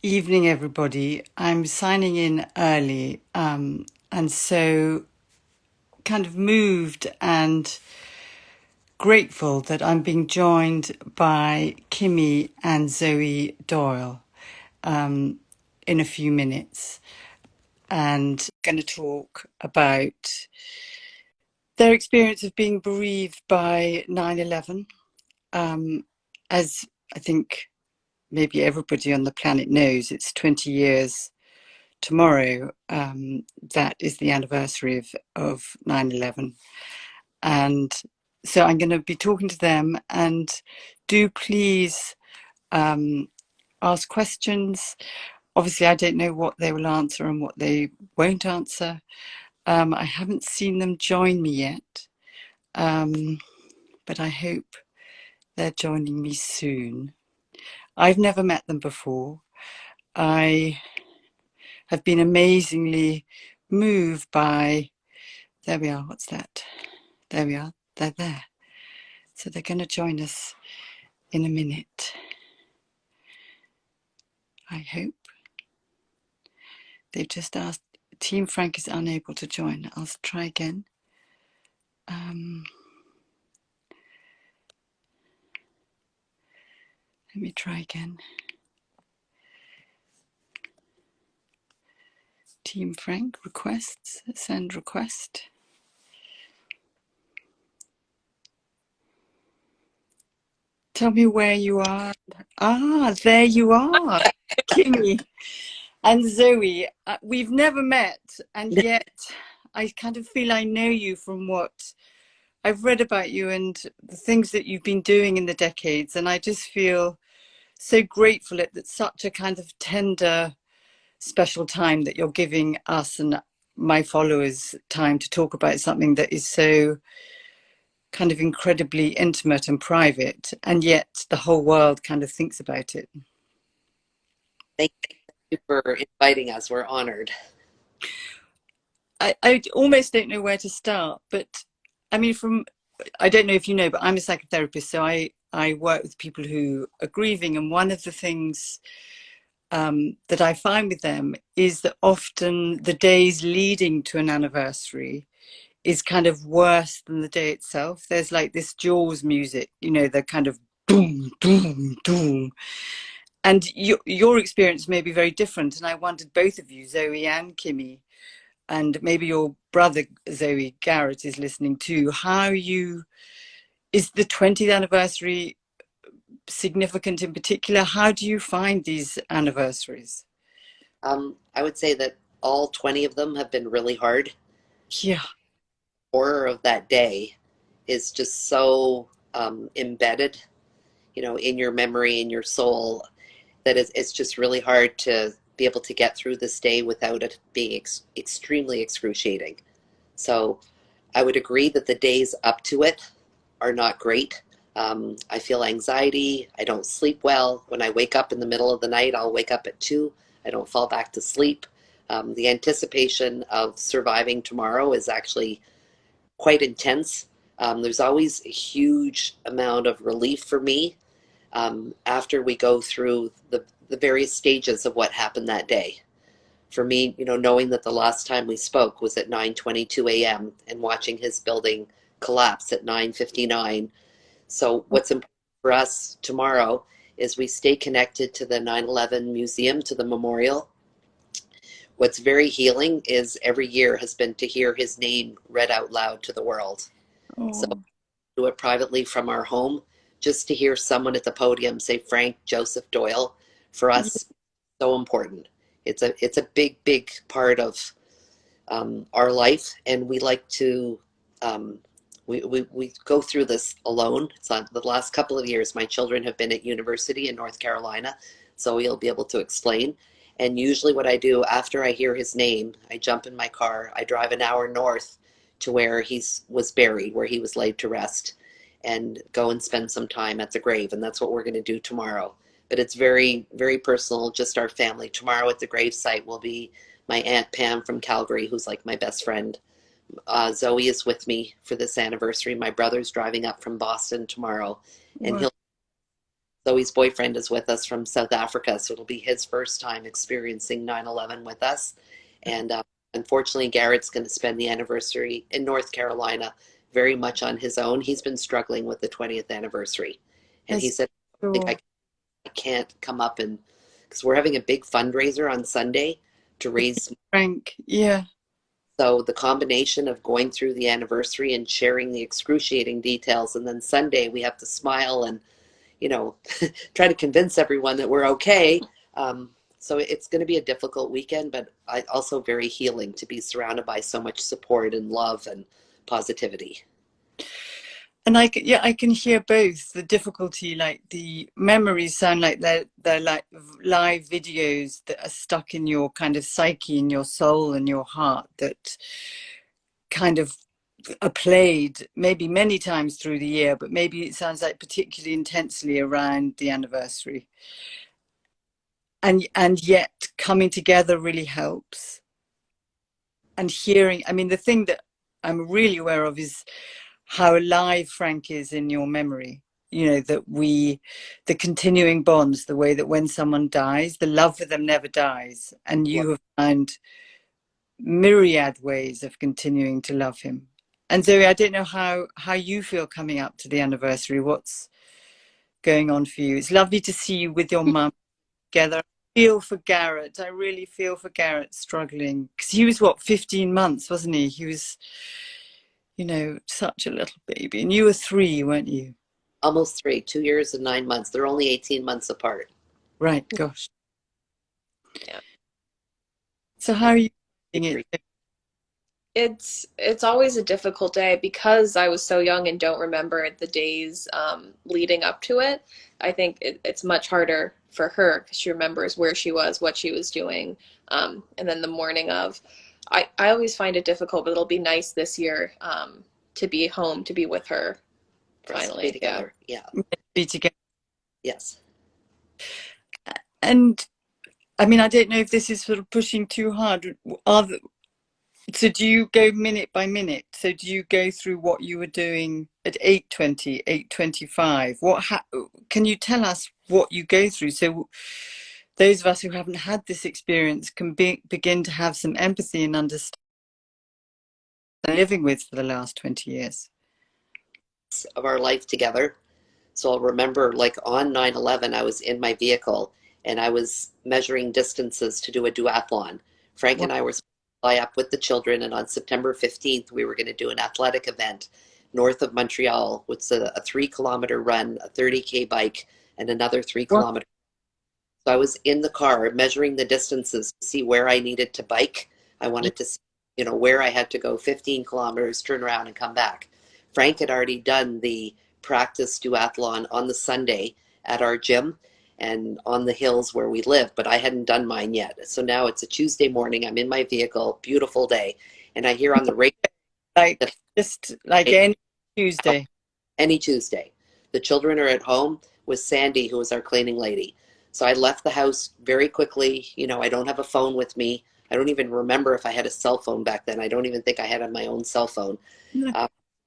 Evening, everybody. I'm signing in early, and so kind of moved and grateful that I'm being joined by Kimmy and Zoe Doyle in a few minutes, and going to talk about their experience of being bereaved by 9/11. As I think maybe everybody on the planet knows, it's 20 years tomorrow. That is the anniversary of 9/11. And so I'm going to be talking to them, and do please ask questions. Obviously, I don't know what they will answer and what they won't answer. I haven't seen them join me yet, but I hope they're joining me soon. I've never met them before. I have been amazingly moved by, there we are, what's that? There we are, they're there. So they're going to join us in a minute, I hope. They've just asked, Team Frank is unable to join. I'll try again. Let me try again. Team Frank, requests, send request. Tell me where you are. Ah, there you are, Kimmy and Zoe. We've never met, and yet I kind of feel I know you from what I've read about you and the things that you've been doing in the decades. And I just feel so grateful at such a kind of tender, special time that you're giving us and my followers time to talk about something that is so kind of incredibly intimate and private, and yet the whole world kind of thinks about it. Thank you for inviting us. We're honored. I almost don't know where to start, but I mean, I don't know if you know, but I'm a psychotherapist, so I work with people who are grieving, and one of the things that I find with them is that often the days leading to an anniversary is kind of worse than the day itself. There's like this Jaws music, the kind of boom, boom, boom. And your experience may be very different. And I wondered, both of you, Zoe and Kimmy, and maybe your brother, Zoe Garrett, is listening too, is the 20th anniversary significant in particular? How do you find these anniversaries? I would say that all 20 of them have been really hard. Yeah. Horror of that day is just so embedded, in your memory, in your soul, that it's just really hard to be able to get through this day without it being extremely excruciating. So I would agree that the days up to it are not great. I feel anxiety. I don't sleep well. When I wake up in the middle of the night, I'll wake up at 2. I don't fall back to sleep. The anticipation of surviving tomorrow is actually quite intense. There's always a huge amount of relief for me after we go through the various stages of what happened that day. For me, knowing that the last time we spoke was at 9:22 a.m. and watching his building collapse at 9:59. So what's important for us tomorrow is we stay connected to the 9/11 museum, to the memorial. What's very healing is every year has been to hear his name read out loud to the world. So Oh, do it privately from our home, just to hear someone at the podium say Frank Joseph Doyle, for us, so important. It's a big, big part of our life, and we like to we go through this alone. So the last couple of years, my children have been at university in North Carolina, so he'll be able to explain. And usually what I do after I hear his name, I jump in my car, I drive an hour north to where he was buried, where he was laid to rest, and go and spend some time at the grave. And that's what we're going to do tomorrow. But it's very, very personal, just our family. Tomorrow at the grave site will be my Aunt Pam from Calgary, who's like my best friend. Zoe is with me for this anniversary. My brother's driving up from Boston tomorrow, and wow. he'll Zoe's boyfriend is with us from South Africa, so it'll be his first time experiencing 9/11 with us. And unfortunately, Garrett's going to spend the anniversary in North Carolina very much on his own. He's been struggling with the 20th anniversary. And he Yes, said, I think sure. I can't come up and, because we're having a big fundraiser on Sunday to raise. Frank, yeah. So the combination of going through the anniversary and sharing the excruciating details, and then Sunday we have to smile and, you know, try to convince everyone that we're okay. So it's going to be a difficult weekend, but also very healing to be surrounded by so much support and love and positivity. And yeah, I can hear both the difficulty, like the memories sound like they're like live videos that are stuck in your kind of psyche, in your soul and your heart, that kind of are played maybe many times through the year, but maybe it sounds like particularly intensely around the anniversary. And yet coming together really helps. And hearing, I mean, the thing that I'm really aware of is how alive Frank is in your memory. You know, that the continuing bonds, the way that when someone dies, the love for them never dies. And you have found myriad ways of continuing to love him. And Zoe, I don't know how you feel coming up to the anniversary. What's going on for you? It's lovely to see you with your mum together. I feel for Garrett. I really feel for Garrett struggling, because he was what, 15 months, wasn't he? He was, you know, such a little baby. And you were 3, weren't you? Almost 3, 2 years and 9 months. They're only 18 months apart. Right, gosh. Yeah. So how are you doing it? It's always a difficult day because I was so young and don't remember the days leading up to it. I think it's much harder for her because she remembers where she was, what she was doing, and then the morning of. I always find it difficult, but it'll be nice this year to be home, to be with her For us to be finally. together. Yeah. Be together. Yes. And I mean, I don't know if this is sort of pushing too hard. So do you go minute by minute? So do you go through what you were doing at 8:20, 8:25? Can you tell us what you go through? So those of us who haven't had this experience can begin to have some empathy and understand living with for the last 20 years. Of our life together. So I'll remember, like, on 9/11, I was in my vehicle and I was measuring distances to do a duathlon. Frank Wow. and I were supposed to fly up with the children, and on September 15th, we were going to do an athletic event north of Montreal, which is a 3 kilometer run, a 30K bike, and another 3 kilometer. So I was in the car measuring the distances to see where I needed to bike. I wanted to see, where I had to go 15 kilometers, turn around, and come back. Frank had already done the practice duathlon on the Sunday at our gym and on the hills where we live, but I hadn't done mine yet. So now it's a Tuesday morning. I'm in my vehicle, beautiful day, and I hear on the radio that Just like any Tuesday. any Tuesday. The children are at home with Sandy, who is our cleaning lady. So I left the house very quickly. I don't have a phone with me. I don't even remember if I had a cell phone back then. I don't even think I had my own cell phone.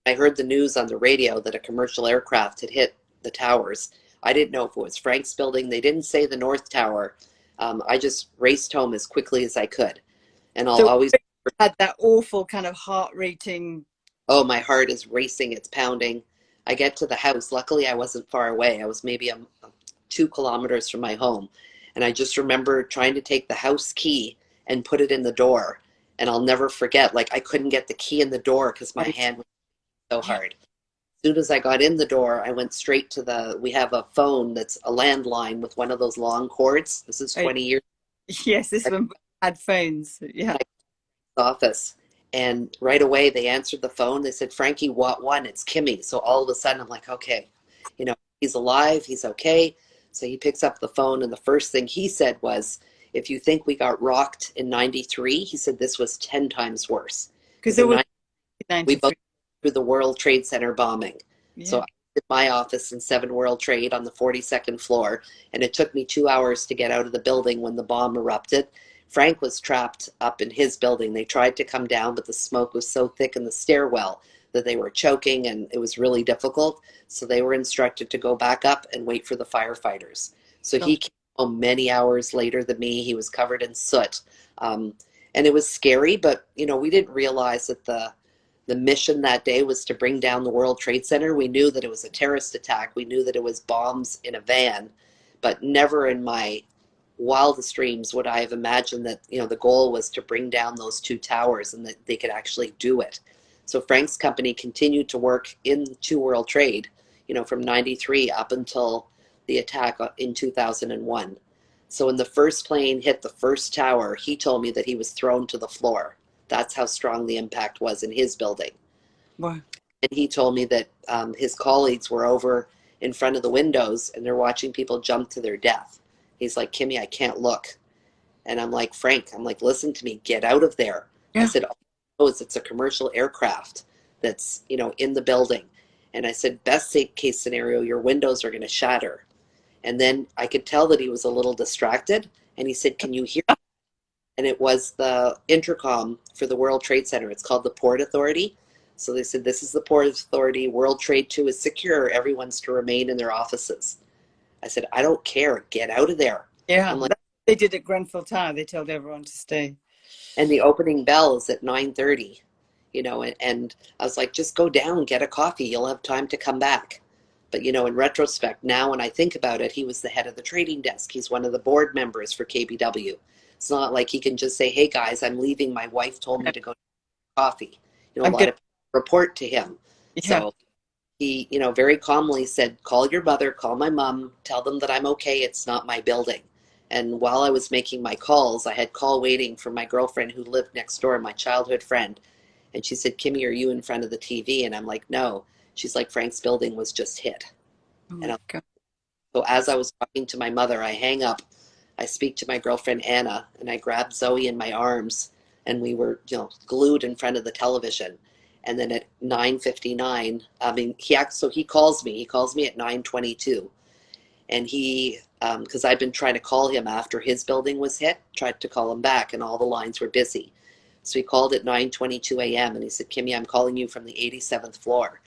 I heard the news on the radio that a commercial aircraft had hit the towers. I didn't know if it was Frank's building. They didn't say the North Tower. I just raced home as quickly as I could. And I'll So always had that awful kind of heart rating. Oh, my heart is racing. It's pounding. I get to the house. Luckily, I wasn't far away. I was maybe 2 kilometers from my home. And I just remember trying to take the house key and put it in the door. And I'll never forget, like, I couldn't get the key in the door because my hand was so hard. As soon as I got in the door, I went straight to we have a phone that's a landline with one of those long cords. This is 20 years. Yes, this one had phones. Yeah. Office. And right away they answered the phone. They said, Frankie, what one? It's Kimmy. So all of a sudden I'm like, okay, he's alive. He's okay. So he picks up the phone, and the first thing he said was, if you think we got rocked in 93, he said this was 10 times worse. Because there was we 93. both through the World Trade Center bombing. Yeah. So I was in my office in 7 World Trade on the 42nd floor, and it took me 2 hours to get out of the building when the bomb erupted. Frank was trapped up in his building. They tried to come down, but the smoke was so thick in the stairwell that they were choking and it was really difficult. So they were instructed to go back up and wait for the firefighters. So he Oh, came home many hours later than me. He was covered in soot. Um, and it was scary, but we didn't realize that the mission that day was to bring down the World Trade Center. We knew that it was a terrorist attack. We knew that it was bombs in a van, but never in my wildest dreams would I have imagined that, the goal was to bring down those two towers and that they could actually do it. So Frank's company continued to work into World Trade, from 93 up until the attack in 2001. So when the first plane hit the first tower, he told me that he was thrown to the floor. That's how strong the impact was in his building. wow. And he told me that his colleagues were over in front of the windows and they're watching people jump to their death. He's like, Kimmy, I can't look. And I'm like, Frank, I'm like, listen to me, get out of there. I Yeah. said, all I know is it's a commercial aircraft that's, in the building. And I said, best case scenario, your windows are going to shatter. And then I could tell that he was a little distracted. And he said, can you hear? And it was the intercom for the World Trade Center. It's called the Port Authority. So they said, this is the Port Authority. World Trade 2 is secure. Everyone's to remain in their offices. I said, I don't care. Get out of there. Yeah. I'm like, That's what they did at Grenfell Tower. They told everyone to stay. and the opening bell is at 9:30, and I was like, just go down, get a coffee. You'll have time to come back. But, in retrospect, now when I think about it, he was the head of the trading desk. He's one of the board members for KBW. It's not like he can just say, hey, guys, I'm leaving. My wife told me to go to coffee. A I'm lot good. of people report to him. Yeah. So he, very calmly said, call your mother, call my mom, tell them that I'm okay. It's not my building. And while I was making my calls, I had call waiting from my girlfriend who lived next door, my childhood friend. And she said, Kimmy, are you in front of the TV? And I'm like, no. She's like, Frank's building was just hit. Oh And my God. so as I was talking to my mother, I hang up, I speak to my girlfriend Anna, and I grab Zoe in my arms, and we were, glued in front of the television. And then at 9:59, I mean, he calls me. He calls me at 9:22, and he, because I'd been trying to call him after his building was hit, tried to call him back, and all the lines were busy. So he called at 9:22 a.m. and he said, Kimmy, I'm calling you from the 87th floor.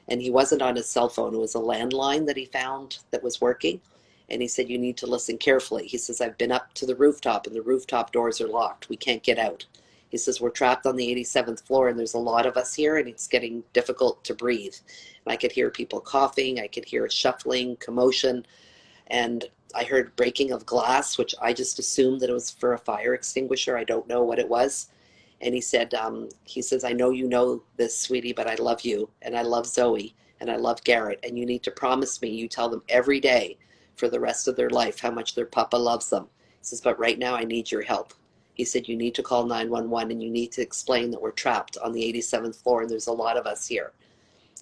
And he wasn't on his cell phone. It was a landline that he found that was working. And he said, you need to listen carefully. He says, I've been up to the rooftop and the rooftop doors are locked. We can't get out. He says, we're trapped on the 87th floor and there's a lot of us here and it's getting difficult to breathe. And I could hear people coughing. I could hear shuffling, commotion. And I heard breaking of glass, which I just assumed that it was for a fire extinguisher. I don't know what it was. And he says, I know you know this, sweetie, but I love you, and I love Zoe, and I love Garrett, and you need to promise me you tell them every day for the rest of their life how much their papa loves them. He says, but right now I need your help. He said, you need to call 911, and you need to explain that we're trapped on the 87th floor, and there's a lot of us here.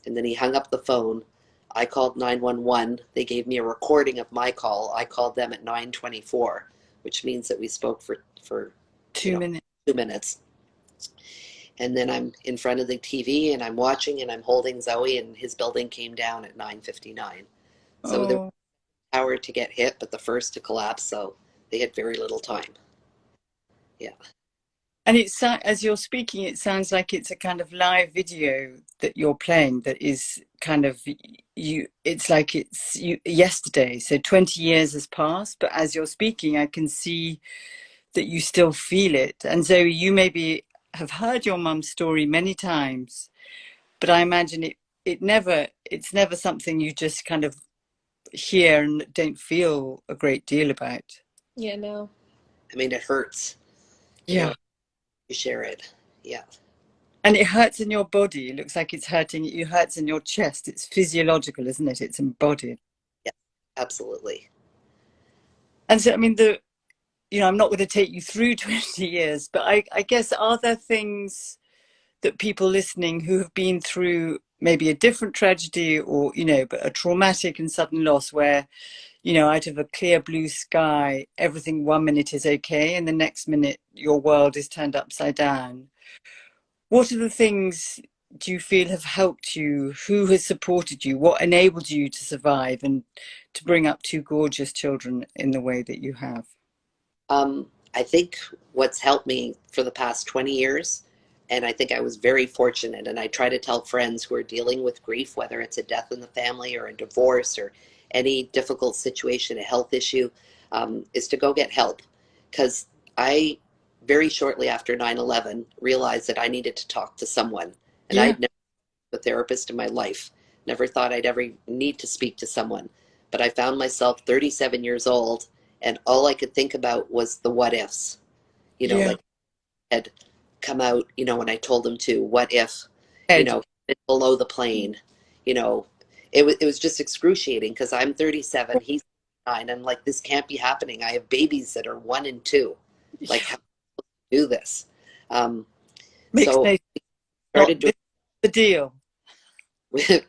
And then he hung up the phone. I called 911. They gave me a recording of my call. I called them at 9:24, which means that we spoke for you 2 minutes. 2 minutes. And then I'm in front of the TV and I'm watching and I'm holding Zoe and his building came down at 9:59. So there was Oh. an hour to get hit, but the first to collapse, so they had very little time. Yeah. And as you're speaking, it sounds like it's a kind of live video that you're playing that is kind of you. It's like it's you yesterday. So 20 years has passed, but as you're speaking, I can see that you still feel it. And Zoe, you maybe have heard your mum's story many times, but I imagine it's never something you just kind of hear and don't feel a great deal about. Yeah, no. I mean, it hurts, you know, Yeah. you share it. Yeah. And it hurts in your body. It looks like it's hurting. It hurts in your chest. It's physiological, isn't it? It's embodied. Yeah, absolutely. And so, I mean, I'm not going to take you through 20 years, but I guess, are there things that people listening who have been through maybe a different tragedy or, but a traumatic and sudden loss where, out of a clear blue sky, everything 1 minute is okay and the next minute your world is turned upside down. What are the things do you feel have helped you? Who has supported you? What enabled you to survive and to bring up two gorgeous children in the way that you have? I think what's helped me for the past 20 years And I think I was very fortunate. And I try to tell friends who are dealing with grief, whether it's a death in the family or a divorce or any difficult situation, a health issue, is to go get help. Because I, very shortly after 9/11, realized that I needed to talk to someone. And Yeah. I'd never been a therapist in my life, never thought I'd ever need to speak to someone. But I found myself 37 years old, and all I could think about was the what ifs. Yeah. Like had come out, when I told him to, what if, Ed. below the plane, you know, it was just excruciating because I'm 37, he's 9, and like, this can't be happening. I have babies that are 1 and 2. Like, Yeah. how do I do this? Um, Mixed so nation. we Not started doing, the deal.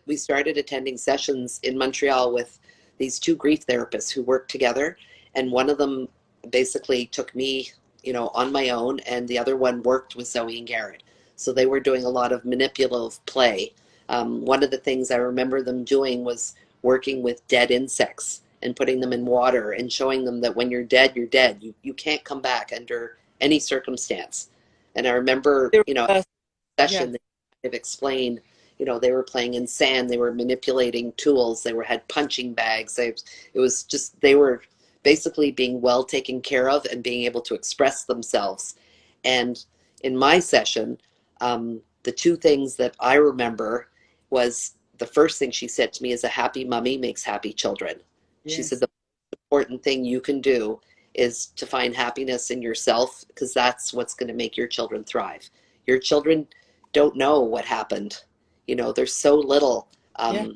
we started attending sessions in Montreal with these two grief therapists who worked together, and one of them basically took me, on my own, and the other one worked with Zoe and Garrett. So they were doing a lot of manipulative play. One of the things I remember them doing was working with dead insects and putting them in water and showing them that when you're dead, you're dead. You can't come back under any circumstance. And I remember, The yeah. session, they kind of explained, they were playing in sand, they were manipulating tools, had punching bags. It was just, they were basically being well taken care of and being able to express themselves. And in my session, the two things that I remember was, the first thing she said to me is, a happy mummy makes happy children. She said Yes. the important thing you can do is to find happiness in yourself, because that's what's going to make your children thrive. Your children don't know what happened. There's so little. Yeah.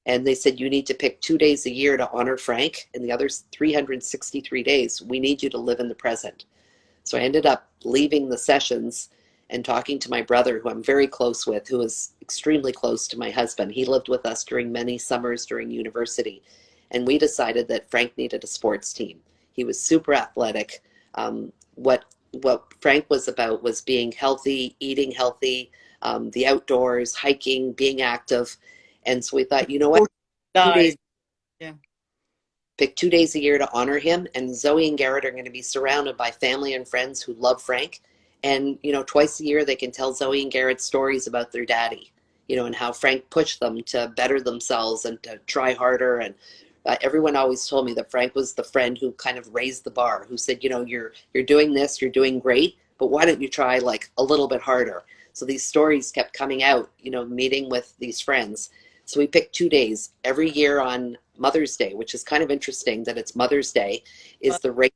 And they said, you need to pick 2 days a year to honor Frank, and the other 363 days, we need you to live in the present. So I ended up leaving the sessions and talking to my brother, who I'm very close with, who is extremely close to my husband. He lived with us during many summers during university. And we decided that Frank needed a sports team. He was super athletic. What Frank was about was being healthy, eating healthy, the outdoors, hiking, being active. And so we thought, you know what? 2 days, Yeah. pick 2 days a year to honor him. And Zoe and Garrett are going to be surrounded by family and friends who love Frank. And, twice a year they can tell Zoe and Garrett stories about their daddy, and how Frank pushed them to better themselves and to try harder. And everyone always told me that Frank was the friend who kind of raised the bar, who said, you're doing this, you're doing great, but why don't you try like a little bit harder? So these stories kept coming out, meeting with these friends. So we picked 2 days every year on Mother's Day, which is kind of interesting that it's Mother's Day, is the race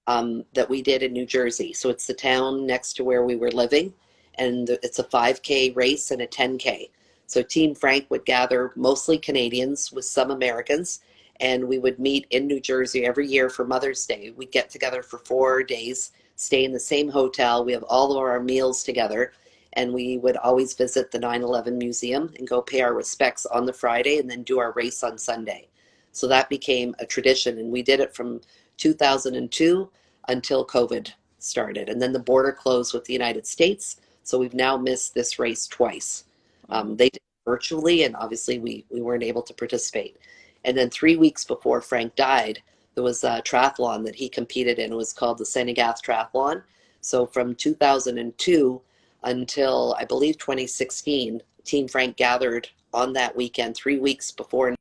that we did in New Jersey. So it's the town next to where we were living, and it's a 5K race and a 10K. So Team Frank would gather mostly Canadians with some Americans, and we would meet in New Jersey every year for Mother's Day. We'd get together for 4 days, stay in the same hotel. We have all of our meals together, and we would always visit the 9/11 museum and go pay our respects on the Friday and then do our race on Sunday. So that became a tradition, and we did it from 2002 until COVID started. And then the border closed with the United States. So we've now missed this race twice. They did it virtually, and obviously we weren't able to participate. And then 3 weeks before Frank died, there was a triathlon that he competed in. It was called the Senegath Triathlon. So from 2002 until I believe 2016, Team Frank gathered on that weekend 3 weeks before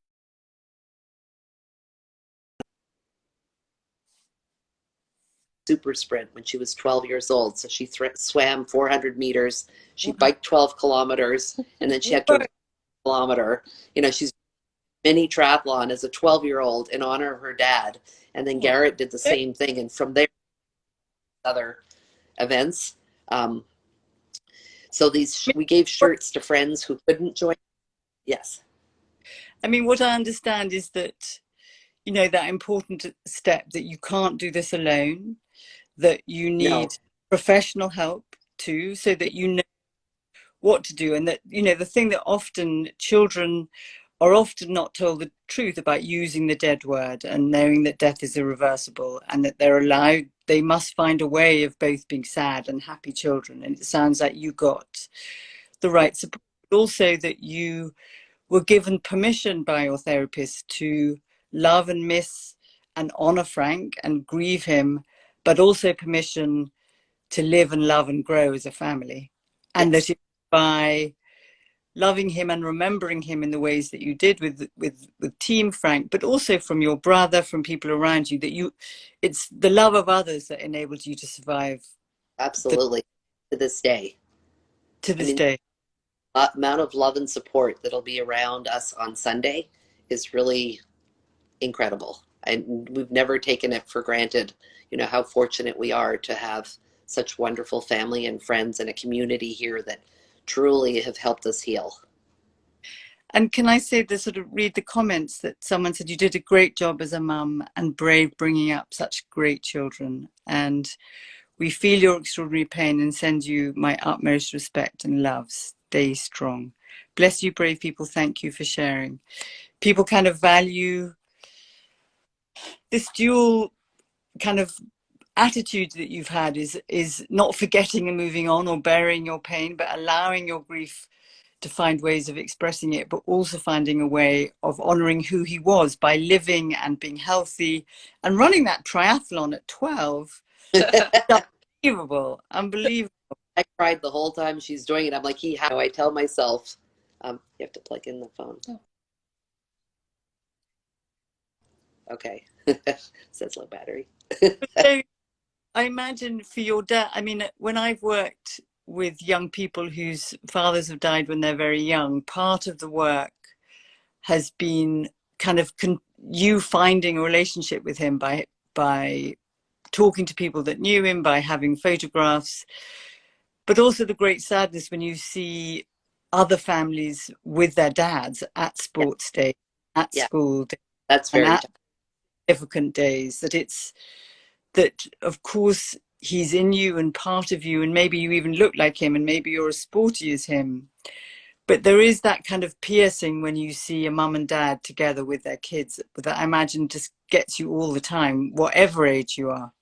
super sprint when she was 12 years old. So she swam 400 meters, she biked 12 kilometers, and then she had to run a kilometer. She's mini triathlon as a 12-year-old in honor of her dad. And then Garrett did the same thing. And from there, other events. So we gave shirts to friends who couldn't join. Yes. I mean, what I understand is that, that important step that you can't do this alone, that you No. need professional help too, so that you know what to do. And that, the thing that often children are often not told the truth about using the dead word and knowing that death is irreversible and that they must find a way of both being sad and happy children. And it sounds like you got the right support, but also that you were given permission by your therapist to love and miss and honor Frank and grieve him, but also permission to live and love and grow as a family. and that Yes, it by loving him and remembering him in the ways that you did with Team Frank, but also from your brother, from people around you, that it's the love of others that enabled you to survive absolutely. To this day. to I this mean, day. the amount of love and support that'll be around us on Sunday is really incredible. And we've never taken it for granted, how fortunate we are to have such wonderful family and friends and a community here that truly have helped us heal. And can I say the sort of read the comments that someone said you did a great job as a mum and brave bringing up such great children. And we feel your extraordinary pain and send you my utmost respect and love. Stay strong. Bless you, brave people. Thank you for sharing. People kind of value this dual kind of attitude that you've had is not forgetting and moving on or burying your pain, but allowing your grief to find ways of expressing it, but also finding a way of honoring who he was by living and being healthy and running that triathlon at 12. Unbelievable, unbelievable. I cried the whole time she's doing it. I'm like, I tell myself, you have to plug in the phone. Oh. Okay. Says low battery. So I imagine for your dad, I mean, when I've worked with young people whose fathers have died when they're very young, part of the work has been kind of you finding a relationship with him by talking to people that knew him, by having photographs, but also the great sadness when you see other families with their dads at Yeah, sports day, at yeah, school day, that's and very at tough. significant days, that of course he's in you and part of you, and maybe you even look like him and maybe you're as sporty as him. But there is that kind of piercing when you see a mum and dad together with their kids that I imagine just gets you all the time, whatever age you are.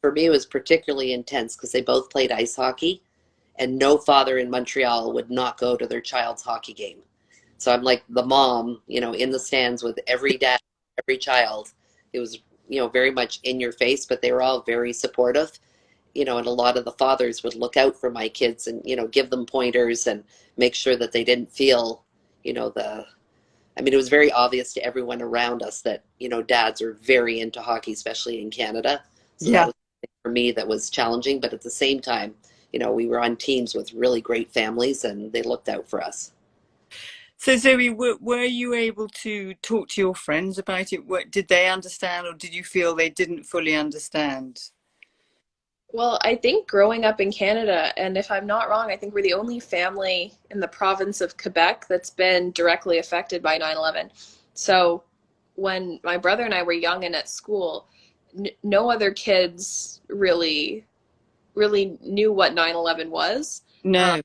For me, it was particularly intense because they both played ice hockey, and no father in Montreal would not go to their child's hockey game. So I'm like the mom, in the stands with every dad, every child. It was, very much in your face, but they were all very supportive, and a lot of the fathers would look out for my kids and, give them pointers and make sure that they didn't feel, it was very obvious to everyone around us that, dads are very into hockey, especially in Canada. So that Yeah. was for me that was challenging, but at the same time, we were on teams with really great families and they looked out for us. So Zoe, were you able to talk to your friends about it? Did they understand, or did you feel they didn't fully understand? Well, I think growing up in Canada, and if I'm not wrong, I think we're the only family in the province of Quebec that's been directly affected by 9/11. So when my brother and I were young and at school, no other kids really knew what 9/11 was, No.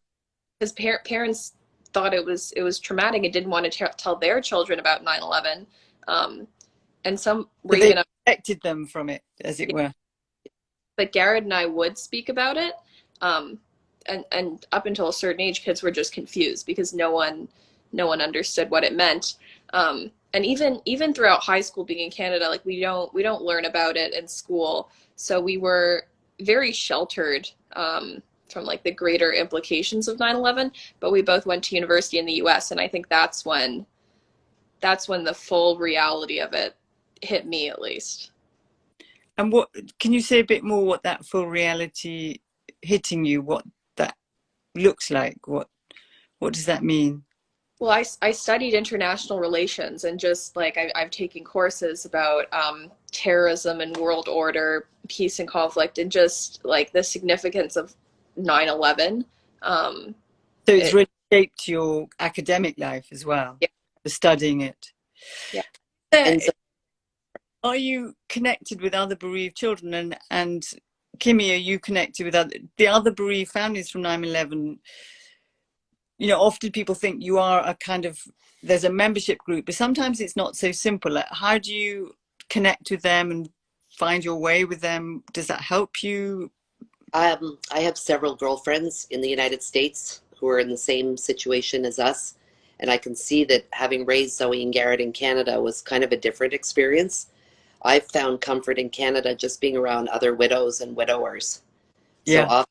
because parents thought it was traumatic and didn't want to tell their children about 9/11. And some were So they even, protected them from it, as it were. but Garrett and I would speak about it. Um, and up until a certain age, kids were just confused because no one understood what it meant. And even throughout high school, being in Canada, like we don't learn about it in school, so we were very sheltered from like the greater implications of 9/11. But we both went to university in the U.S., and I think that's when the full reality of it hit me, at least. And what can you say a bit more what that full reality hitting you, what that looks like? What does that mean? Well, I studied international relations, and just like I've taken courses about terrorism and world order, peace and conflict, and just like the significance of 9/11. So it's It, really shaped your academic life as well, yeah, for studying it. yeah. Uh, And so Are you connected with other bereaved children? And Kimmy, are you connected with the other bereaved families from 9/11? Often people think you are a kind of, there's a membership group, but sometimes it's not so simple. Like, how do you connect with them and find your way with them? Does that help you? I have several girlfriends in the United States who are in the same situation as us. And I can see that having raised Zoe and Garrett in Canada was kind of a different experience. I've found comfort in Canada just being around other widows and widowers. So Yeah. often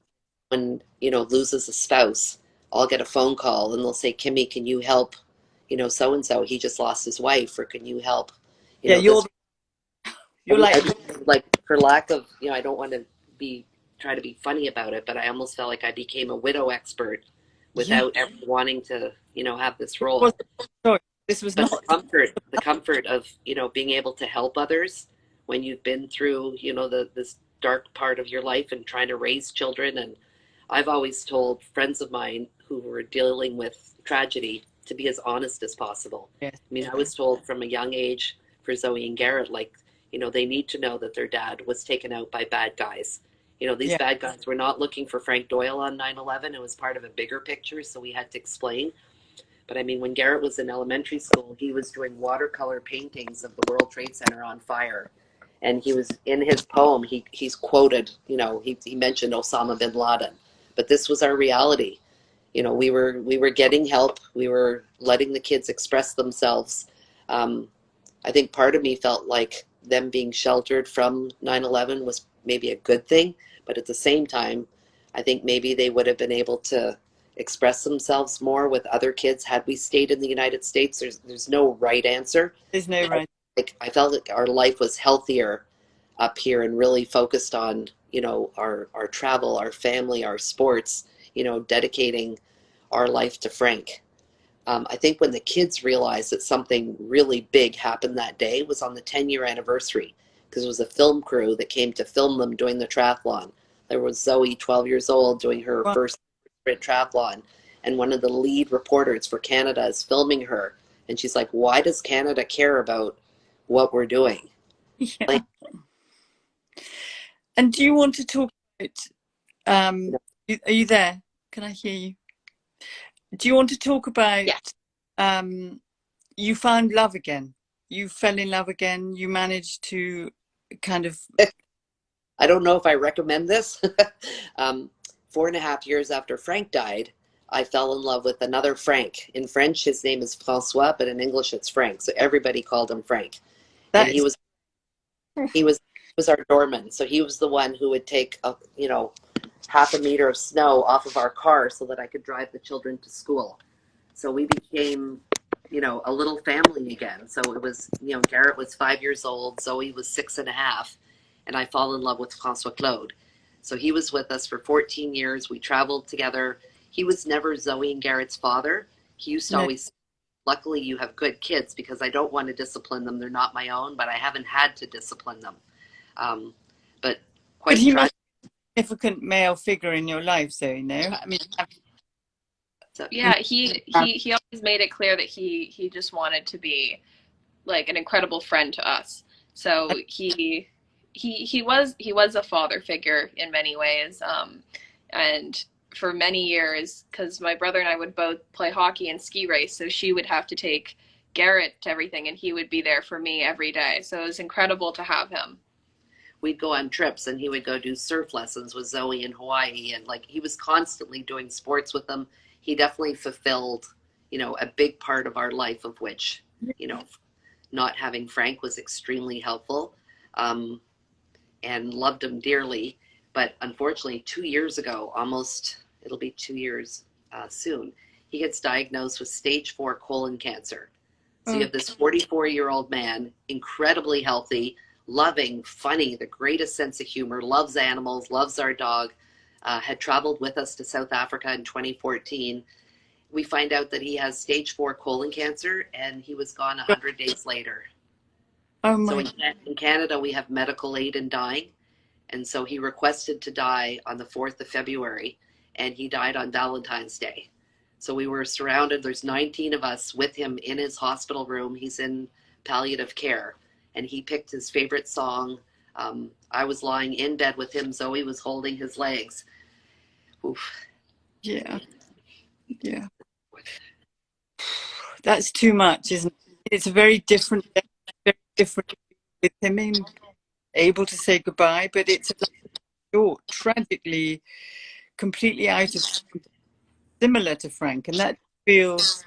someone, loses a spouse, I'll get a phone call and they'll say, Kimmy, can you help, so and so? He just lost his wife, or can you help, Yeah, this? you're like, Like, for lack of, I don't want to try to be funny about it, but I almost felt like I became a widow expert yeah, without ever wanting to, have this it was role. sorry, this was But not. the comfort of, being able to help others when you've been through, this dark part of your life and trying to raise children. And I've always told friends of mine who were dealing with tragedy to be as honest as possible. Yes, I mean, I was told from a young age for Zoe and Garrett, like, they need to know that their dad was taken out by bad guys. These yeah, bad guys were not looking for Frank Doyle on 9/11. It was part of a bigger picture, so we had to explain. But I mean, when Garrett was in elementary school, he was doing watercolor paintings of the World Trade Center on fire. And he was in his poem, he's quoted, he mentioned Osama bin Laden. But this was our reality. We were getting help. We were letting the kids express themselves. Um, I think part of me felt like them being sheltered from 9/11 was maybe a good thing, but at the same time, I think maybe they would have been able to express themselves more with other kids had we stayed in the United States. There's no right answer. there's no right. Like, I felt like our life was healthier up here and really focused on, our travel, our family, our sports, dedicating our life to Frank. I think when the kids realized that something really big happened that day was on the 10-year anniversary, because it was a film crew that came to film them doing the triathlon. There was Zoe, 12 years old, doing her Well, first sprint triathlon, and one of the lead reporters for Canada is filming her, and she's like, "Why does Canada care about what we're doing?" yeah. Like, And do you want to talk about, you um, know, are you there? Can I hear you? Do you want to talk about, Yeah. um, you found love again? You fell in love again. You managed to kind of, I don't know if I recommend this. um, 4.5 years after Frank died, I fell in love with another Frank. In French, his name is Francois, but in English, it's Frank. So everybody called him Frank. And that he is, was he was he was our doorman. So he was the one who would take half a meter of snow off of our car so that I could drive the children to school. So we became, a little family again. So it was, Garrett was 5 years old, Zoe was 6.5, and I fall in love with Francois Claude. So he was with us for 14 years. We traveled together. He was never Zoe and Garrett's father. He used to no, always, luckily you have good kids because I don't want to discipline them. They're not my own, but I haven't had to discipline them. Um, but but quite he tragic. must be a significant male figure in your life, so you know. I mean, So, Yeah, he always made it clear that he just wanted to be like an incredible friend to us. So he was a father figure in many ways, and for many years, because my brother and I would both play hockey and ski race, so she would have to take Garrett to everything, and he would be there for me every day. So it was incredible to have him. we'd go on trips and he would go do surf lessons with Zoe in Hawaii, and like he was constantly doing sports with them. He definitely fulfilled, a big part of our life, of which, you know, not having Frank was extremely helpful, um, and loved him dearly. But unfortunately, 2 years ago, almost, it'll be 2 years soon, he gets diagnosed with stage 4 colon cancer. So you oh, have this 44-year-old man, incredibly healthy, loving, funny, the greatest sense of humor, loves animals, loves our dog, had traveled with us to South Africa in 2014. We find out that he has stage 4 colon cancer, and he was gone God. 100 days later. Oh So my, in Canada, we have medical aid in dying. And so he requested to die on the 4th of February, and he died on Valentine's Day. So we were surrounded. There's 19 of us with him in his hospital room. He's in palliative care, and he picked his favorite song. I was lying in bed with him. Zoe was holding his legs. Oof. yeah, yeah. That's too much, isn't it? It's a very different, very different with him being able to say goodbye, but it's a short, tragically, completely out of similar to Frank, and that feels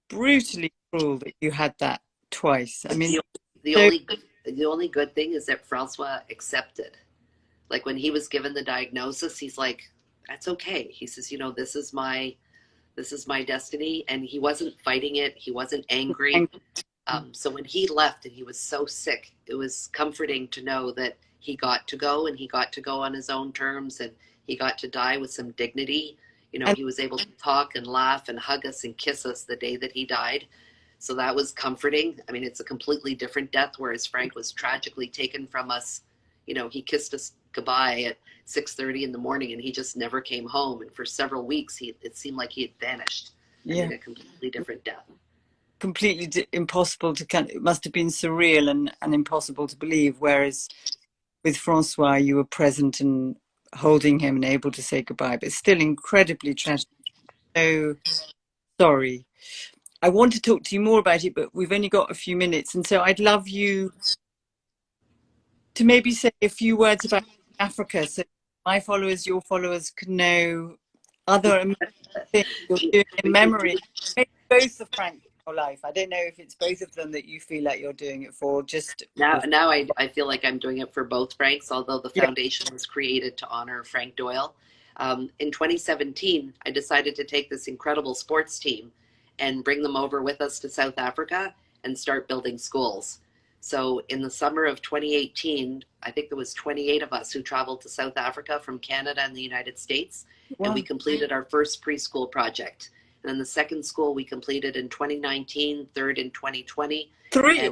brutally cruel that you had that twice. I mean, The, the so only the only good thing is that Francois accepted. Like when he was given the diagnosis, he's like, that's okay. He says, this is my destiny. And he wasn't fighting it. He wasn't angry. And So when he left and he was so sick, it was comforting to know that he got to go and he got to go on his own terms and he got to die with some dignity. and He was able to talk and laugh and hug us and kiss us the day that he died. So that was comforting. I mean, it's a completely different death, whereas Frank was tragically taken from us. He kissed us goodbye at 6:30 in the morning and he just never came home. And for several weeks, it seemed like he had vanished. I yeah, mean, a completely different death. completely impossible to it must have been surreal and impossible to believe. Whereas with Francois, you were present and holding him and able to say goodbye, but still incredibly tragic. So sorry. I want to talk to you more about it, but we've only got a few minutes. And so I'd love you to maybe say a few words about Africa so my followers, your followers can know other amazing things you're doing in We can do memory. Maybe both of Frank in your life. I don't know if it's both of them that you feel like you're doing it for, just now I feel like I'm doing it for both Franks, although the yeah. foundation was created to honor Frank Doyle. In 2017, I decided to take this incredible sports team and bring them over with us to South Africa and start building schools. So in the summer of 2018, I think there was 28 of us who traveled to South Africa from Canada and the United States, and we Wow. completed our first preschool project. And then the second school we completed in 2019, third in 2020, Three.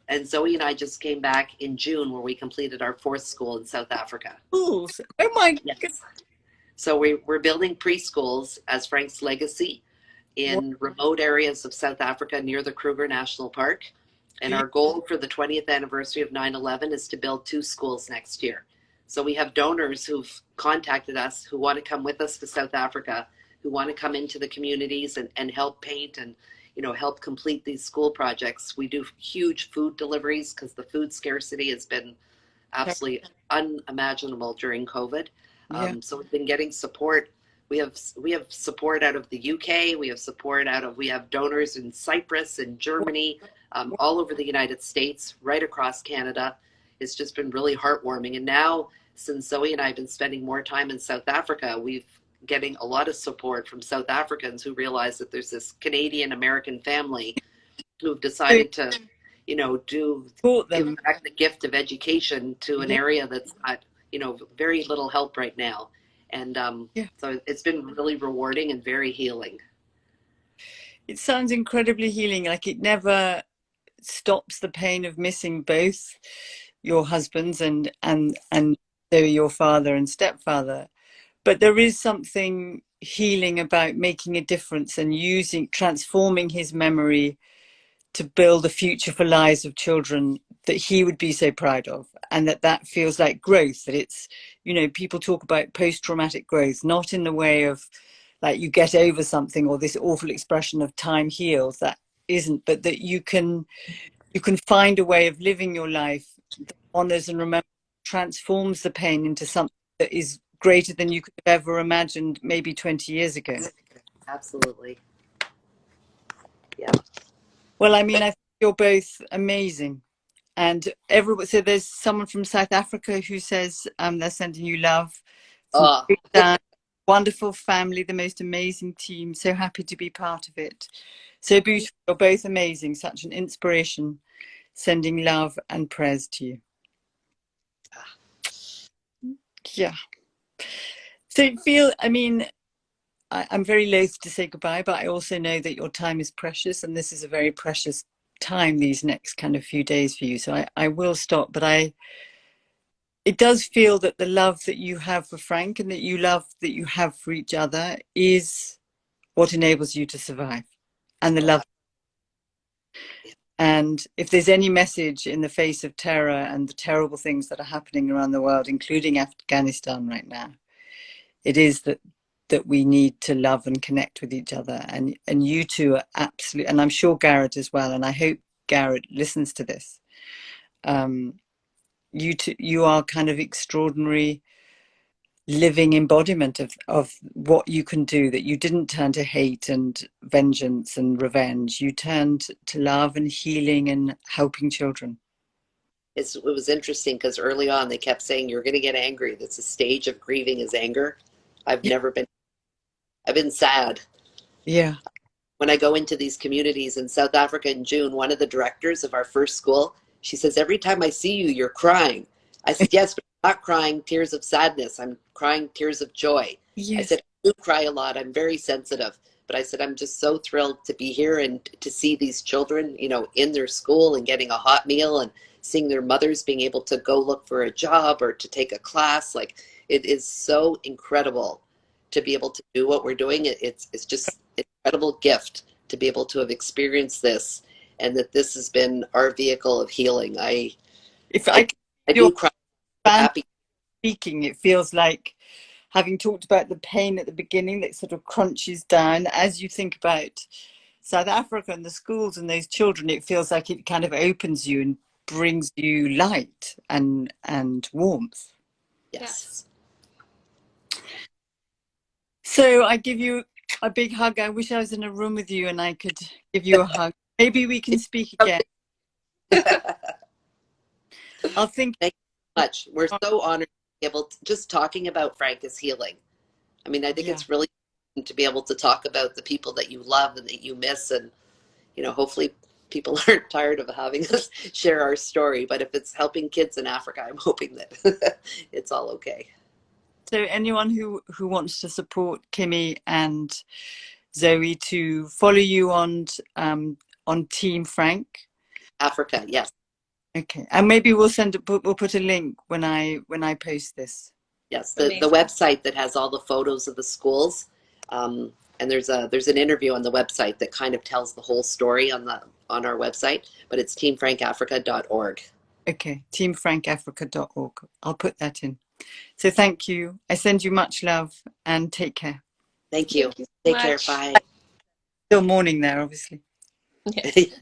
and Zoe and I just came back in June where we completed our fourth school in South Africa. Schools. Oh my God. Yes. So we're building preschools as Frank's legacy in remote areas of South Africa near the Kruger National Park. And our goal for the 20th anniversary of 9/11 is to build 2 schools next year. So we have donors who've contacted us who want to come with us to South Africa, who want to come into the communities and help paint and help complete these school projects. We do huge food deliveries because the food scarcity has been absolutely unimaginable during COVID. Yeah. So we've been getting support. We have support out of the UK. We have donors in Cyprus and Germany, all over the United States, right across Canada. It's just been really heartwarming. And now, since Zoe and I have been spending more time in South Africa, we've getting a lot of support from South Africans who realize that there's this Canadian American family who've decided to, Taught give them. back the gift of education to an Yeah. area that's got, very little help right now. And Yeah. so it's been really rewarding and very healing. It sounds incredibly healing. Like it never stops the pain of missing both your husbands and so your father and stepfather. But there is something healing about making a difference and transforming his memory to build a future for lives of children that he would be so proud of, and that feels like growth. That it's, people talk about post-traumatic growth, not in the way of like you get over something or this awful expression of time heals. That isn't, but that you can find a way of living your life that honors and remembers, transforms the pain into something that is greater than you could have ever imagined maybe 20 years ago. Absolutely. Yeah. Well, I mean, I think you're both amazing. And so there's someone from South Africa who says they're sending you love. From Oh, wonderful family, the most amazing team. So happy to be part of it. So beautiful. You're both amazing. Such an inspiration. Sending love and prayers to you. Yeah. So I'm very loath to say goodbye, but I also know that your time is precious, and this is a very precious time, these next kind of few days for you. So I will stop, but it does feel that the love that you have for Frank and that you have for each other is what enables you to survive, and the oh, love. And if there's any message in the face of terror and the terrible things that are happening around the world, including Afghanistan right now, it is that we need to love and connect with each other. And you two are absolutely, and I'm sure Garrett as well, and I hope Garrett listens to this. You are kind of extraordinary living embodiment of what you can do, that you didn't turn to hate and vengeance and revenge. You turned to love and healing and helping children. it was interesting because early on they kept saying you're going to get angry. That's a stage of grieving is anger. I've never been, I've been sad. Yeah. When I go into these communities in South Africa in June, one of the directors of our first school, she says, every time I see you, you're crying. I said, yes, but I'm not crying tears of sadness. I'm crying tears of joy. I Yes. said, I do cry a lot. I'm very sensitive. But I said, I'm just so thrilled to be here and to see these children, you know, in their school and getting a hot meal and seeing their mothers being able to go look for a job or to take a class. Like, it is so incredible to be able to do what we're doing. It's just an incredible gift to be able to have experienced this, and that this has been our vehicle of healing. If I I, can, I your do cry. So band happy. speaking, it feels like having talked about the pain at the beginning that sort of crunches down as you think about South Africa and the schools and those children, it feels like it kind of opens you and brings you light and warmth. Yes. Yes. So I give you a big hug. I wish I was in a room with you and I could give you a hug. Maybe we can speak again. I'll think. Thank you so much. We're so honored to be able to, just talking about Frank is healing. I mean, I think Yeah. it's really important to be able to talk about the people that you love and that you miss, and you know, hopefully people aren't tired of having us share our story. But if it's helping kids in Africa, I'm hoping that it's all okay. So anyone who wants to support Kimmy and Zoe, to follow you on Team Frank. Africa, yes. Okay, and maybe we'll we'll put a link when I post this. Yes, the Amazing. website that has all the photos of the schools, and there's an interview on the website that kind of tells the whole story on our website, but it's teamfrankafrica.org. Okay, teamfrankafrica.org. I'll put that in. So thank you. I send you much love and take care. Thank you. Thank you so Take care. much. Bye. Still morning there, obviously. Yes.